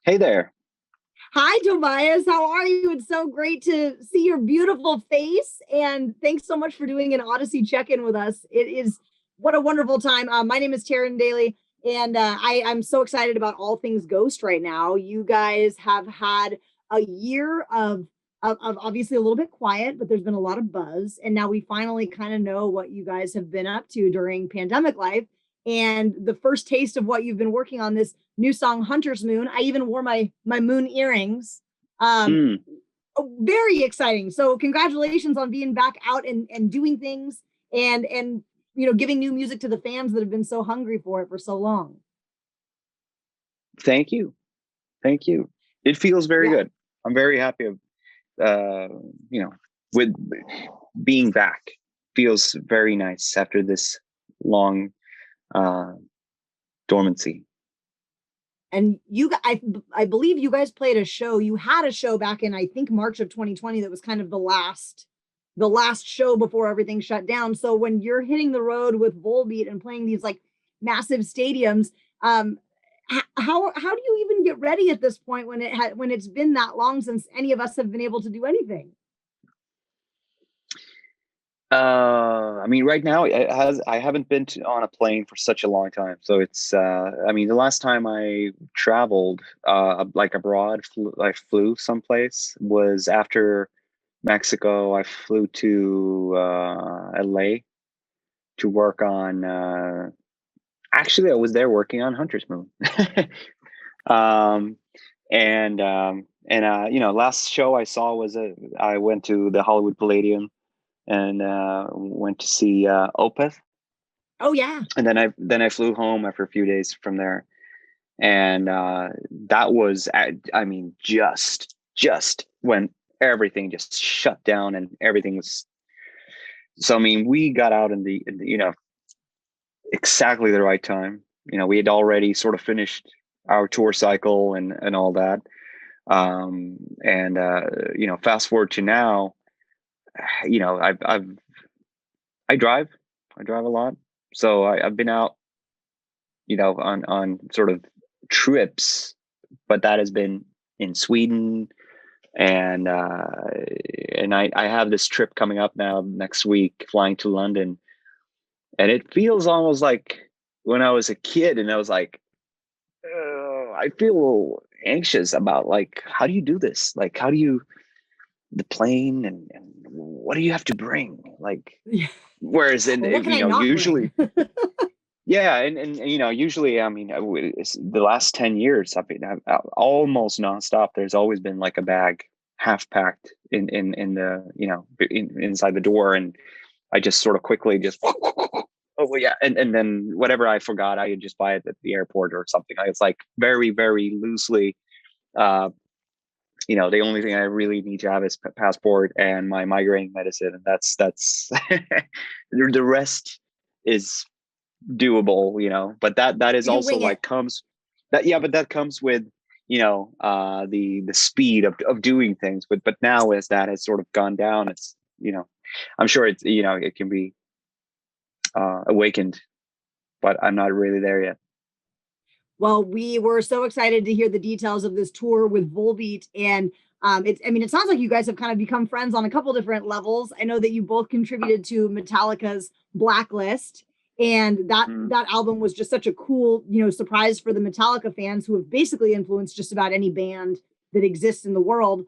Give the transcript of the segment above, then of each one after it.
Hey there. Hi, Tobias. How are you? It's so great to see your beautiful face. And thanks so much for doing an Audacy check in with us. It is what a wonderful time. My name is Taryn Daly, and I'm so excited about all things Ghost right now. You guys have had a year of obviously a little bit quiet, but there's been a lot of buzz. And now we finally kind of know what you guys have been up to during pandemic life. And the first taste of what you've been working on this new song Hunter's Moon. I even wore my moon earrings. Um, Mm, Very exciting. So congratulations on being back out and doing things and giving new music to the fans that have been so hungry for it for so long. thank you. Thank you. It feels very Yeah. good. I'm very happy of, uh, you know, with being back. Feels very nice after this long uh, dormancy. And I believe you guys played a show. You had a show back in I think March of 2020 that was kind of the last show before everything shut down. So when you're hitting the road with Volbeat and playing these like massive stadiums, how do you even get ready at this point when it's been that long since any of us have been able to do anything? I mean, right now I haven't been on a plane for such a long time. So it's, I mean, the last time I traveled, like abroad, I flew someplace was after Mexico. I flew to LA to work on. Actually, I was there working on Hunter's Moon. um, last show I saw was I went to the Hollywood Palladium and went to see Opeth, Oh yeah. and then I flew home after a few days from there, and that was I mean just when everything just shut down and everything was. So I mean, we got out in the exactly the right time. We had already sort of finished our tour cycle and all that. And fast forward to now, I've I drive, I drive a lot, so I've been out, on sort of trips, but that has been in Sweden, and I have this trip coming up now next week, flying to London, and it feels almost like when I was a kid, and I was like, I feel anxious about, like, how do you do this? Like, how do you the plane, and what do you have to bring? Like, Yeah. whereas in Well, what can I not usually, bring? yeah, and usually, I mean, it's the last 10 years I've almost nonstop. There's always been like a bag half packed in the inside the door, and I just sort of quickly just oh well, yeah, and then whatever I forgot, I would just buy it at the airport or something. It's like very very loosely. Uh, the only thing I really need to have is passport and my migraine medicine, and that's the rest is doable. But that is You can also wing it. like comes that yeah, but that comes with the speed of doing things. But now as that has sort of gone down, it's I'm sure it's it can be awakened, but I'm not really there yet. Well, we were so excited to hear the details of this tour with Volbeat. And I mean, it sounds like you guys have kind of become friends on a couple different levels. I know that you both contributed to Metallica's Blacklist. And that Mm. that album was just such a cool, surprise for the Metallica fans who have basically influenced just about any band that exists in the world.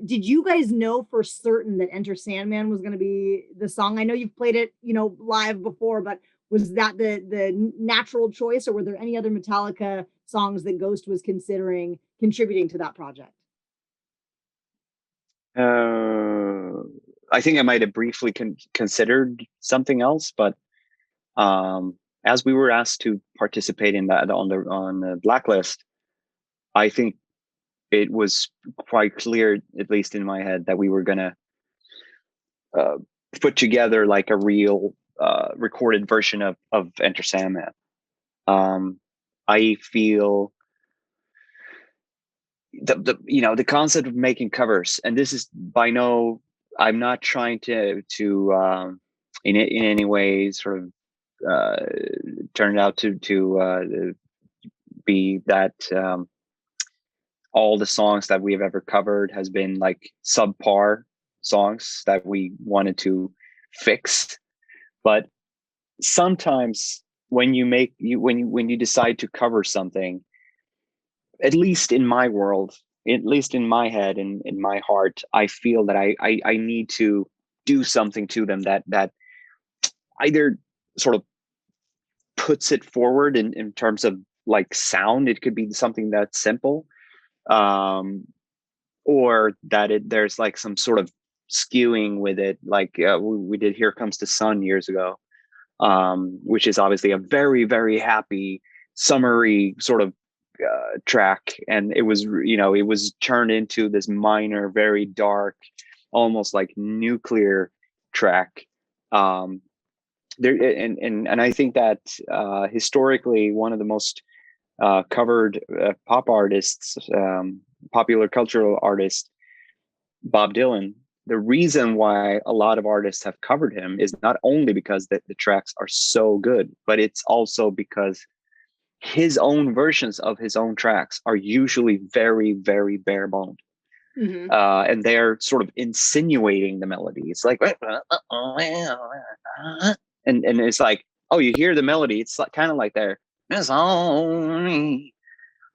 Did you guys know for certain that Enter Sandman was going to be the song? I know you've played it, live before, but was that the natural choice, or were there any other Metallica songs that Ghost was considering contributing to that project? Uh, I think I might have briefly considered something else, but as we were asked to participate in that on the blacklist, I think it was quite clear, at least in my head, that we were gonna uh, put together like a real recorded version of Enter Sandman. I feel the concept of making covers, and this is by no, I'm not trying to in any way sort of uh, turn it out to be that all the songs that we have ever covered has been like subpar songs that we wanted to fix. But sometimes when you decide to cover something, at least in my world, at least in my head and in my heart, I feel that I need to do something to them that either sort of puts it forward in terms of like sound. It could be something that's simple, um, or that there's like some sort of skewing with it. Like we did "Here Comes the Sun" years ago, which is obviously a very, very happy, summery sort of track. And it was, it was turned into this minor, very dark, almost like nuclear track. Um, and I think that historically, one of the most covered pop artists, popular cultural artists, Bob Dylan, the reason why a lot of artists have covered him is not only because the tracks are so good, but it's also because his own versions of his own tracks are usually very, very bare boned. Mm-hmm. And they're sort of insinuating the melody. It's like, and it's like, oh, you hear the melody. It's like, kind of like there. It's only,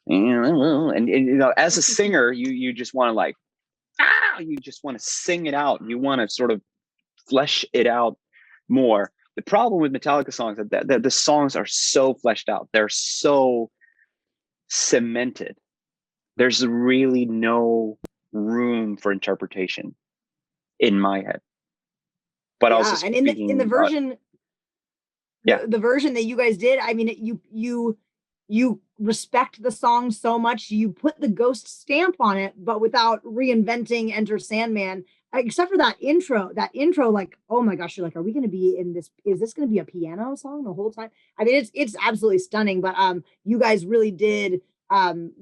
and as a singer, you just want to like, you just want to sing it out. You want to sort of flesh it out more. The problem with Metallica songs is that the songs are so fleshed out. They're so cemented. There's really no room for interpretation in my head. But also Yeah, and in the speaking, version yeah, the version that you guys did, I mean, you respect the song so much, you put the Ghost stamp on it, but without reinventing Enter Sandman. Except for that intro, like, oh my gosh, you're like, are we going to be in this? Is this going to be a piano song the whole time? I mean, it's absolutely stunning. But you guys really did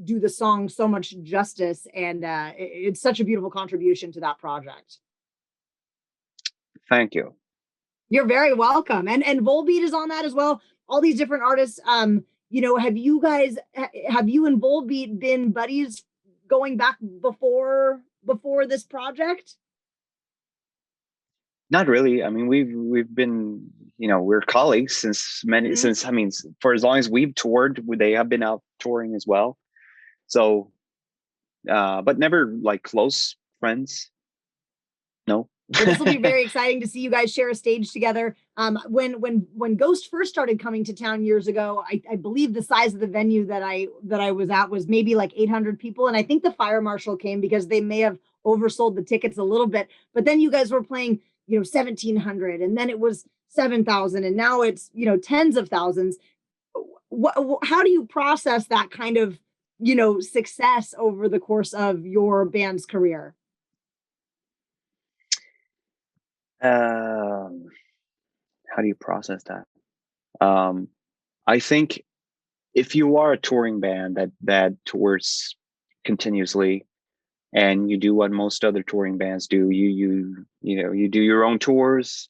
do the song so much justice, and it's such a beautiful contribution to that project. thank you. You're very welcome. And Volbeat is on that as well. All these different artists. Have you and Volbeat been buddies going back before this project? Not really. I mean, we've been, we're colleagues Mm-hmm. I mean, for as long as we've toured, they have been out touring as well. So, but never like close friends. No. Well, this will be very exciting to see you guys share a stage together. When Ghost first started coming to town years ago, I believe the size of the venue that I was at was maybe like 800 people, and I think the fire marshal came because they may have oversold the tickets a little bit. But then you guys were playing, 1,700, and then it was 7,000, and now it's tens of thousands. How do you process that kind of success over the course of your band's career? Um, how do you process that? Um, I think if you are a touring band that tours continuously and you do what most other touring bands do, you do your own tours,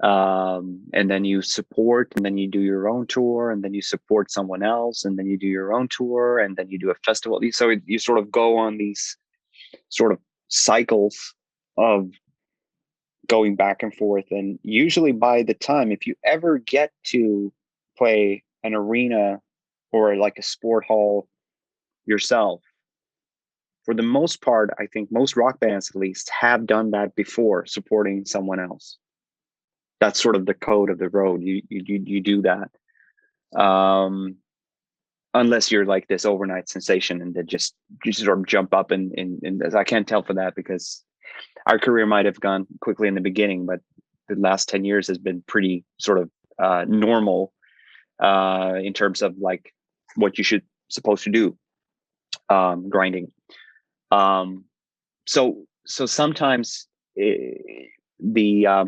and then you support, and then you do your own tour, and then you support someone else, and then you do your own tour, and then you do a festival. So you sort of go on these sort of cycles of going back and forth. And usually by the time, if you ever get to play an arena or like a sport hall yourself, for the most part, I think most rock bands at least have done that before, supporting someone else. That's sort of the code of the road. You do that. Unless you're like this overnight sensation and then just sort of jump up and I can't tell for that, because our career might have gone quickly in the beginning, but the last 10 years has been pretty sort of normal in terms of like what you supposed to do, grinding. So sometimes the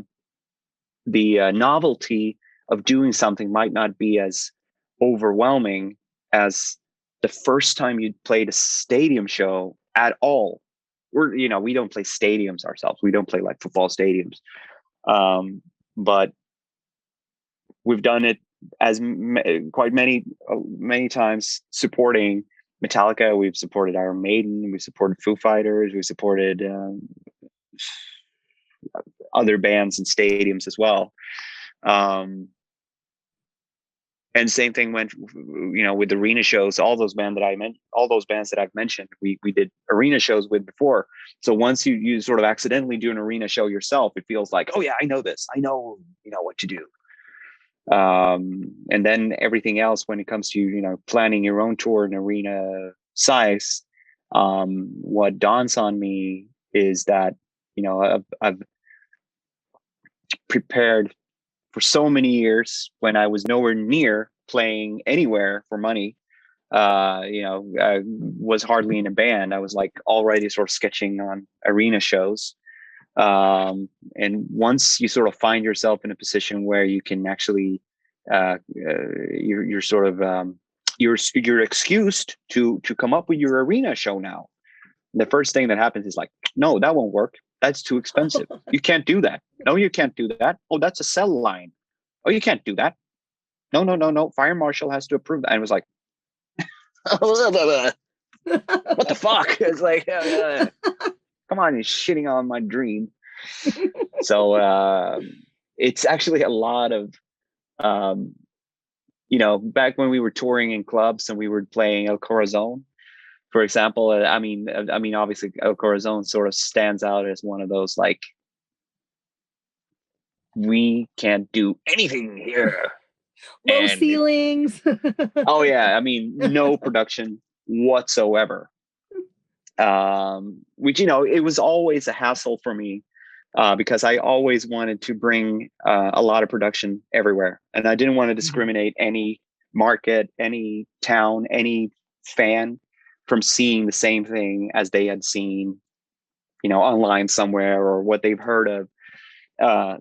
novelty of doing something might not be as overwhelming as the first time you played a stadium show at all. We don't play stadiums ourselves. We don't play like football stadiums. But we've done it as quite many times, supporting Metallica, we've supported Iron Maiden, we've supported Foo Fighters, we've supported other bands and stadiums as well. And same thing went, with arena shows. All those bands that I've mentioned, we did arena shows with before. So once you sort of accidentally do an arena show yourself, it feels like, oh yeah, I know this. I know what to do. And then everything else, when it comes to planning your own tour in arena size, what dawns on me is that I've prepared for so many years when I was nowhere near playing anywhere for money. I was hardly in a band. I was like already sort of sketching on arena shows. And once you sort of find yourself in a position where you can actually, you're sort of, you're excused to come up with your arena show now. The first thing that happens is like, no, that won't work. That's too expensive. You can't do that. No, you can't do that. Oh, that's a cell line. Oh, you can't do that. No. Fire marshal has to approve that. And it was like, what the fuck? It's like, come on, you're shitting on my dream. So it's actually a lot of, back when we were touring in clubs and we were playing El Corazon, for example. I mean, obviously El Corazon sort of stands out as one of those, like, we can't do anything here. Low ceilings. Oh yeah, I mean, no production whatsoever. Which it was always a hassle for me, because I always wanted to bring a lot of production everywhere, and I didn't want to discriminate any market, any town, any fan from seeing the same thing as they had seen, online somewhere, or what they've heard of.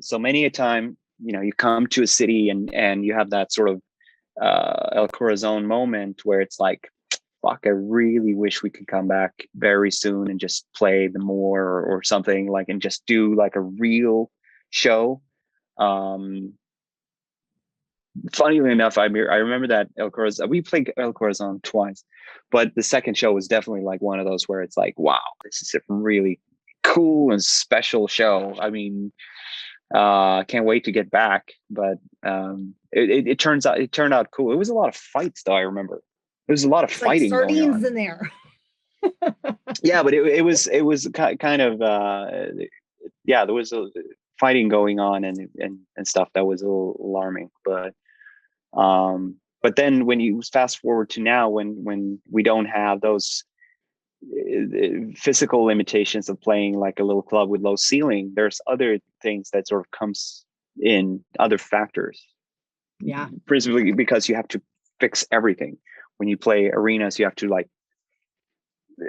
So many a time, you come to a city and you have that sort of El Corazon moment where it's like, fuck, I really wish we could come back very soon and just play the more, or something, like, and just do like a real show. Funnily enough, I remember that El Corazon, we played El Corazon twice, but the second show was definitely like one of those where it's like, wow, this is a really cool and special show. I mean, can't wait to get back. But it turned out cool. It was a lot of fights, though. I remember there was a lot of fighting like going on in there. Yeah, but it was kind of there was a fighting going on and stuff that was a little alarming. But then when you fast forward to now, when we don't have those physical limitations of playing like a little club with low ceiling, there's other things that sort of comes in, other factors. Yeah. Principally because you have to fix everything. When you play arenas, you have to, like,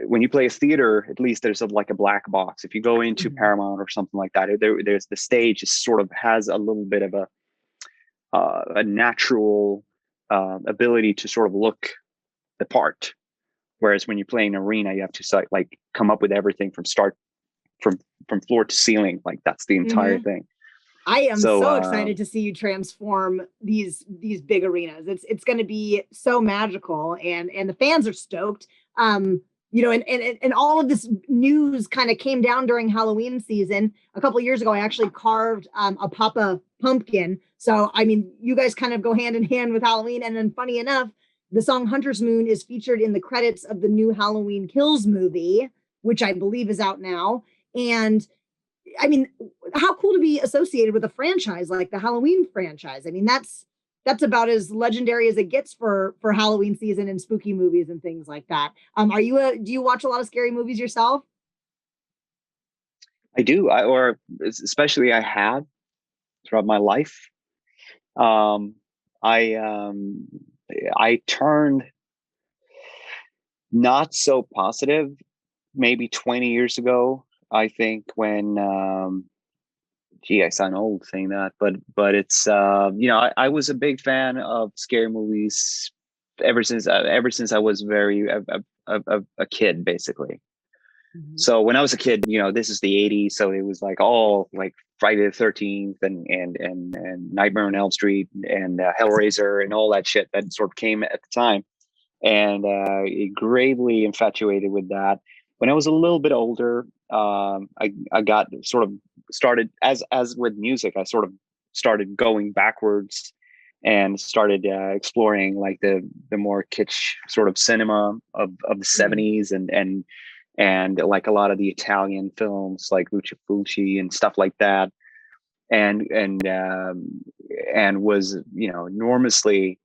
when you play a theater, at least there's like a black box. If you go into Paramount or something like that, there's the stage is sort of has a little bit of a natural ability to sort of look the part. Whereas when you play an arena, you have to like come up with everything from floor to ceiling. Like, that's the entire thing. I am so excited to see you transform these big arenas. It's going to be so magical, and the fans are stoked. And all of this news kind of came down during Halloween season. A couple of years ago, I actually carved a Papa pumpkin. So, I mean, you guys kind of go hand in hand with Halloween. And then, funny enough, the song Hunter's Moon is featured in the credits of the new Halloween Kills movie, which I believe is out now. And I mean, how cool to be associated with a franchise like the Halloween franchise. I mean, that's about as legendary as it gets for Halloween season and spooky movies and things like that. Do you watch a lot of scary movies yourself? I do, or especially I have throughout my life. I turned not so positive maybe 20 years ago, I think, when I sound old saying that, but it's I was a big fan of scary movies ever since I was a kid, basically. So when I was a kid, this is the 80s, so it was like all like Friday the 13th and Nightmare on Elm Street and Hellraiser and all that shit that sort of came at the time. and gravely infatuated with that. When I was a little bit older, I got sort of started as with music. I sort of started going backwards and started exploring like the more kitsch sort of cinema of the Mhm. 70s, and like a lot of the Italian films like Lucio Fulci and stuff like that, and and was, you know, enormously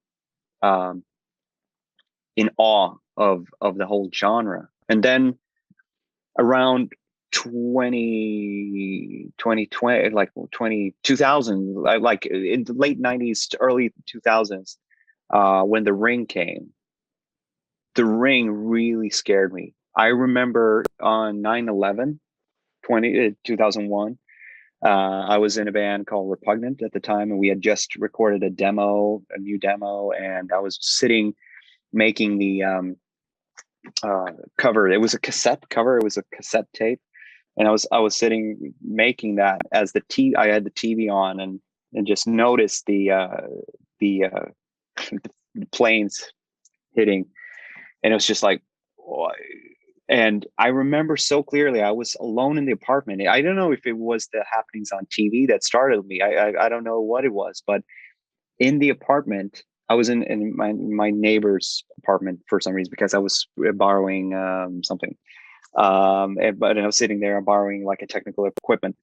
um, in awe of the whole genre. And then around 2020, like 2000, like in the late 90s to early 2000s, when The Ring came, The Ring really scared me. I remember on 9/11, 2001, I was in a band called Repugnant at the time, and we had just recorded a new demo, and I was sitting making the cover. It was a cassette cover. It was a cassette tape, and I was sitting making that as I had the TV on, and just noticed the the planes hitting, and it was just like, oh. And I remember so clearly, I was alone in the apartment. I don't know if it was the happenings on TV that startled me. I don't know what it was, but in the apartment, I was in my neighbor's apartment for some reason, because I was borrowing something. But I was sitting there borrowing like a technical equipment,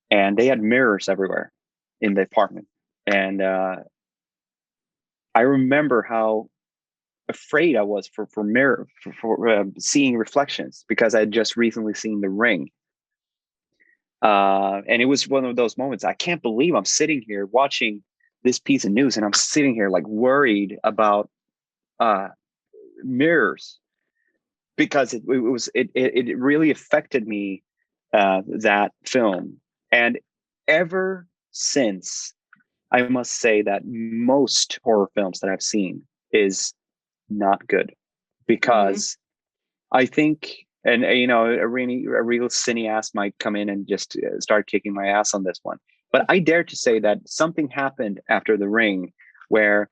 and they had mirrors everywhere in the apartment. And I remember how afraid I was for mirror for seeing reflections, because I had just recently seen The Ring. And it was one of those moments. I can't believe I'm sitting here watching this piece of news, and I'm sitting here like worried about uh, mirrors, because it really affected me, that film. And ever since, I must say that most horror films that I've seen is not good, Mhm. because I think, and you know, a real cineast might come in and just start kicking my ass on this one, but I dare to say that something happened after The Ring, where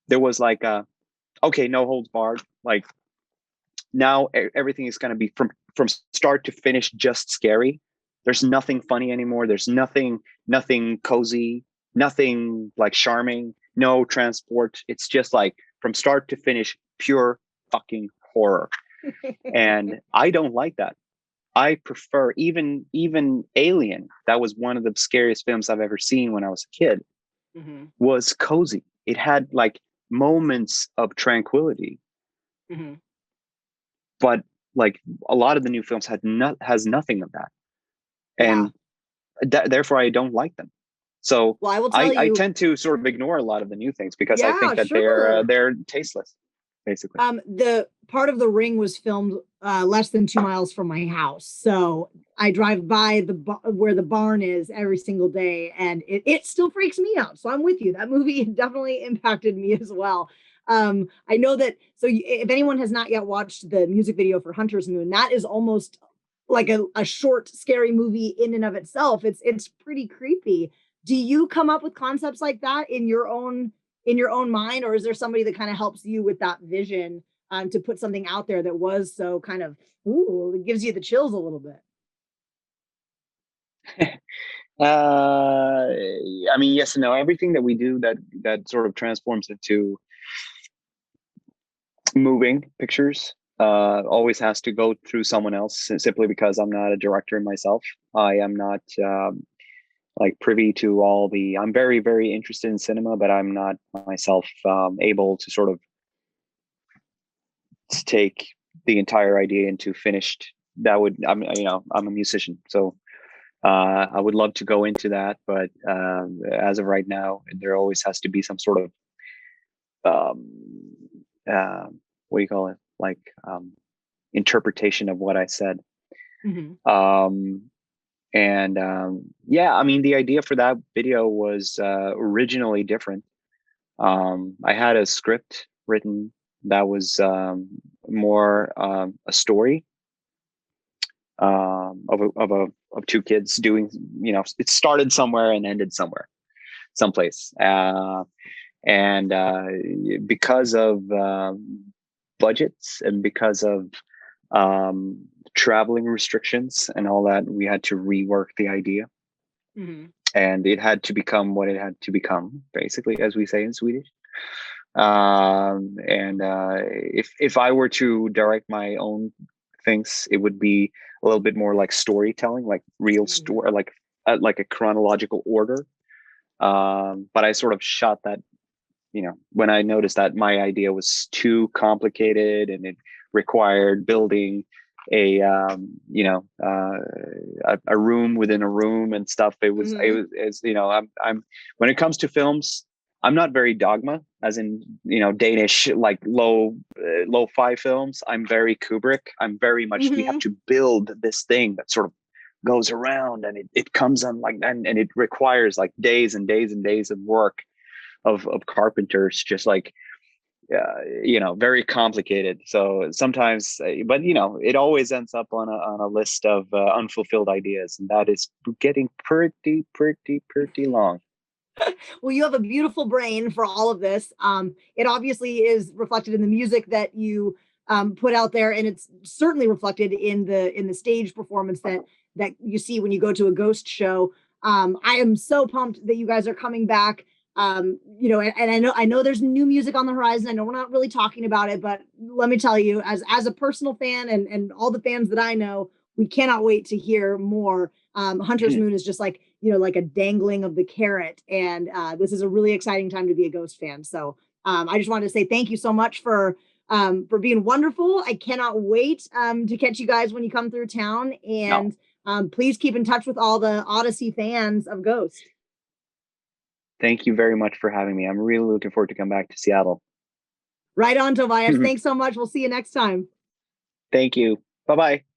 there was like a, okay, no holds barred, like now everything is going to be from start to finish just scary. There's nothing funny anymore. There's nothing cozy, nothing like charming, no transport. It's just like from start to finish pure fucking horror. And I don't like that. I prefer, even Alien, that was one of the scariest films I've ever seen when I was a kid, Mhm. was cozy. It had like moments of tranquility, Mhm. but like a lot of the new films has nothing of that, Yeah. and therefore I don't like them. So Well, I will tell I you, tend to sort of ignore a lot of the new things, because I yeah, think that sure. they're tasteless, basically. The part of The Ring was filmed less than 2 miles from my house, so I drive by where the barn is every single day, and it still freaks me out. So I'm with you. That movie definitely impacted me as well. I know that. So if anyone has not yet watched the music video for Hunter's Moon, that is almost like a short, scary movie in and of itself. It's pretty creepy. Do you come up with concepts like that in your own mind, or is there somebody that kind of helps you with that vision, to put something out there that was so kind of, ooh, it gives you the chills a little bit? I mean, yes and no. Everything that we do that sort of transforms into moving pictures always has to go through someone else, simply because I'm not a director myself. I am not like privy to all the. I'm very very interested in cinema, but I'm not myself able to sort of take the entire idea into finished. That would, I'm, you know, I'm a musician, so I would love to go into that, but as of right now, there always has to be some sort of um, uh, what do you call it, like interpretation of what I said. Mm-hmm. Um, and yeah, I mean, the idea for that video was originally different. I had a script written that was more a story of two kids doing, you know, it started somewhere and ended somewhere, someplace. And because of budgets and because of traveling restrictions and all that, we had to rework the idea. Mm-hmm. And it had to become what it had to become, basically, as we say in Swedish. And if I were to direct my own things, it would be a little bit more like storytelling, like real story, like a chronological order. But I sort of shot that, when I noticed that my idea was too complicated and it required building a a room within a room and stuff. I'm when it comes to films, I'm not very dogma, as in Danish like lo-fi films. I'm very Kubrick. I'm very much, we have to build this thing that sort of goes around, and it comes on like, and it requires like days and days and days of work of carpenters, just like very complicated. So sometimes, but it always ends up on a list of unfulfilled ideas, and that is getting pretty long. Well, you have a beautiful brain for all of this. It obviously is reflected in the music that you put out there, and it's certainly reflected in the stage performance that you see when you go to a ghost show. I am so pumped that you guys are coming back. And I know there's new music on the horizon. I know we're not really talking about it, but let me tell you, as a personal fan and all the fans that I know, we cannot wait to hear more. Hunter's Moon is just like, like a dangling of the carrot. And this is a really exciting time to be a Ghost fan. So I just wanted to say thank you so much for being wonderful. I cannot wait to catch you guys when you come through town. And please keep in touch with all the Audacy fans of Ghost. Thank you very much for having me. I'm really looking forward to come back to Seattle. Right on, Tobias. Thanks so much. We'll see you next time. Thank you. Bye-bye.